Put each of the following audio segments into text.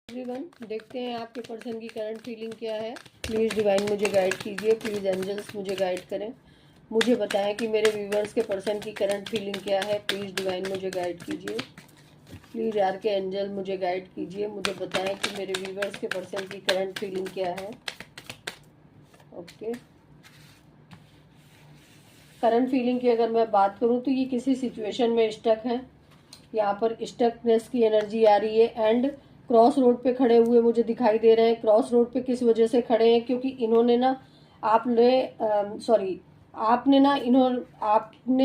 Everyone, देखते हैं आपके पर्सन की करंट फीलिंग क्या है। प्लीज़ डिवाइन मुझे गाइड कीजिए, प्लीज़ एंजल्स मुझे गाइड करें, मुझे बताएं कि मेरे व्यूवर्स के पर्सन की करंट फीलिंग क्या है। प्लीज़ डिवाइन मुझे गाइड कीजिए, प्लीज़ आर के एंजल मुझे गाइड कीजिए, मुझे बताएं कि मेरे व्यूवर्स के पर्सन की करंट फीलिंग क्या है। ओके, करंट फीलिंग की अगर मैं बात करूं तो ये किसी सिचुएशन में स्टक है। यहाँ पर स्टकनेस की एनर्जी आ रही है एंड क्रॉस रोड पे खड़े हुए मुझे दिखाई दे रहे हैं। क्रॉस रोड पे किस वजह से खड़े हैं? क्योंकि इन्होंने ना आपने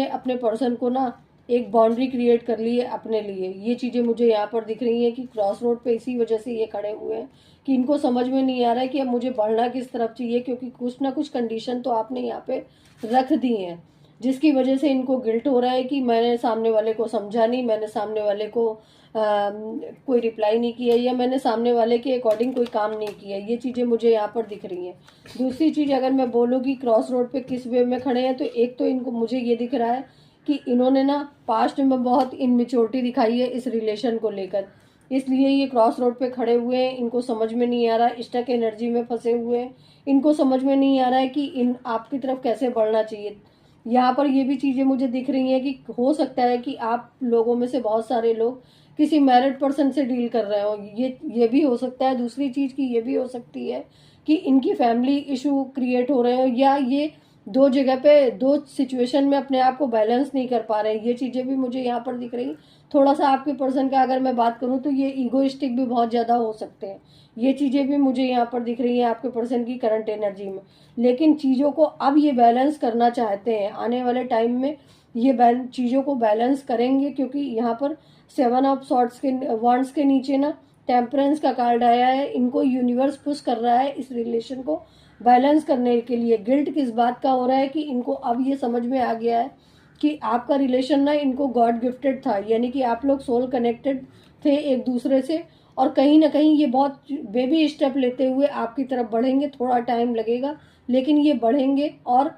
अपने पर्सन को ना एक बाउंड्री क्रिएट कर ली है अपने लिए। ये चीजें मुझे यहाँ पर दिख रही हैं कि क्रॉस रोड पे इसी वजह से ये खड़े हुए हैं कि इनको समझ में नहीं आ रहा है कि अब मुझे बढ़ना किस तरफ चाहिए, क्योंकि कुछ ना कुछ कंडीशन तो आपने यहाँ पे रख दी हैं जिसकी वजह से इनको गिल्ट हो रहा है कि मैंने सामने वाले को समझा नहीं, मैंने सामने वाले को कोई रिप्लाई नहीं किया, या मैंने सामने वाले के अकॉर्डिंग कोई काम नहीं किया। ये चीज़ें मुझे यहाँ पर दिख रही हैं। दूसरी चीज़ अगर मैं बोलूँ कि क्रॉस रोड पे किस वे में खड़े हैं, तो एक तो इनको मुझे ये दिख रहा है कि इन्होंने ना पास्ट में बहुत इनमेच्योरिटी दिखाई है इस रिलेशन को लेकर, इसलिए ये क्रॉस रोड पे खड़े हुए हैं। इनको समझ में नहीं आ रहा, स्टक एनर्जी में फंसे हुए हैं। इनको समझ में नहीं आ रहा है कि इन आपकी तरफ कैसे बढ़ना चाहिए। यहाँ पर ये भी चीजें मुझे दिख रही हैं कि हो सकता है कि आप लोगों में से बहुत सारे लोग किसी मैरिड पर्सन से डील कर रहे हो, ये भी हो सकता है। दूसरी चीज की ये भी हो सकती है कि इनकी फैमिली इशू क्रिएट हो रहे हो, या ये दो जगह पे दो सिचुएशन में अपने आप को बैलेंस नहीं कर पा रहे हैं। ये चीजें भी मुझे यहाँ पर दिख रही। थोड़ा सा आपके पर्सन का अगर मैं बात करूँ तो ये ईगोइस्टिक भी बहुत ज्यादा हो सकते हैं। ये चीजें भी मुझे यहाँ पर दिख रही हैं आपके पर्सन की करंट एनर्जी में। लेकिन चीज़ों को अब ये बैलेंस करना चाहते हैं आने वाले टाइम में। ये चीज़ों को बैलेंस करेंगे, क्योंकि यहाँ पर 7 ऑफ सॉर्ड्स के वॉन्ड्स के नीचे ना टेम्परेंस का कार्ड आया है। इनको यूनिवर्स पुश कर रहा है इस रिलेशन को बैलेंस करने के लिए। गिल्ट किस बात का हो रहा है कि इनको अब ये समझ में आ गया है कि आपका रिलेशन ना इनको गॉड गिफ्टेड था, यानी कि आप लोग सोल कनेक्टेड थे एक दूसरे से, और कहीं ना कहीं ये बहुत बेबी स्टेप लेते हुए आपकी तरफ बढ़ेंगे। थोड़ा टाइम लगेगा लेकिन ये बढ़ेंगे, और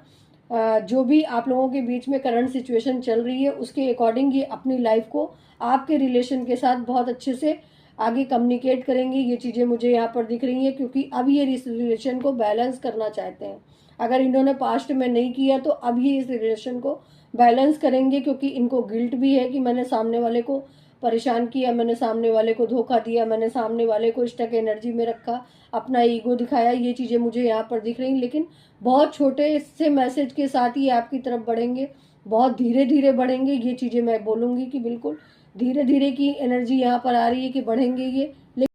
जो भी आप लोगों के बीच में करंट सिचुएशन चल रही है उसके अकॉर्डिंग ये अपनी लाइफ को आपके रिलेशन के साथ बहुत अच्छे से आगे कम्युनिकेट करेंगे। ये चीज़ें मुझे यहाँ पर दिख रही हैं, क्योंकि अब ये इस रिलेशन को बैलेंस करना चाहते हैं। अगर इन्होंने पास्ट में नहीं किया तो अब ये इस रिलेशन को बैलेंस करेंगे, क्योंकि इनको गिल्ट भी है कि मैंने सामने वाले को परेशान किया, मैंने सामने वाले को धोखा दिया, मैंने सामने वाले को स्टक एनर्जी में रखा, अपना ईगो दिखाया। ये चीज़ें मुझे यहाँ पर दिख रही, लेकिन बहुत छोटे से मैसेज के साथ ही आपकी तरफ बढ़ेंगे, बहुत धीरे धीरे बढ़ेंगे। ये चीज़ें मैं बोलूँगी कि बिल्कुल धीरे धीरे की एनर्जी यहाँ पर आ रही है कि बढ़ेंगे ये।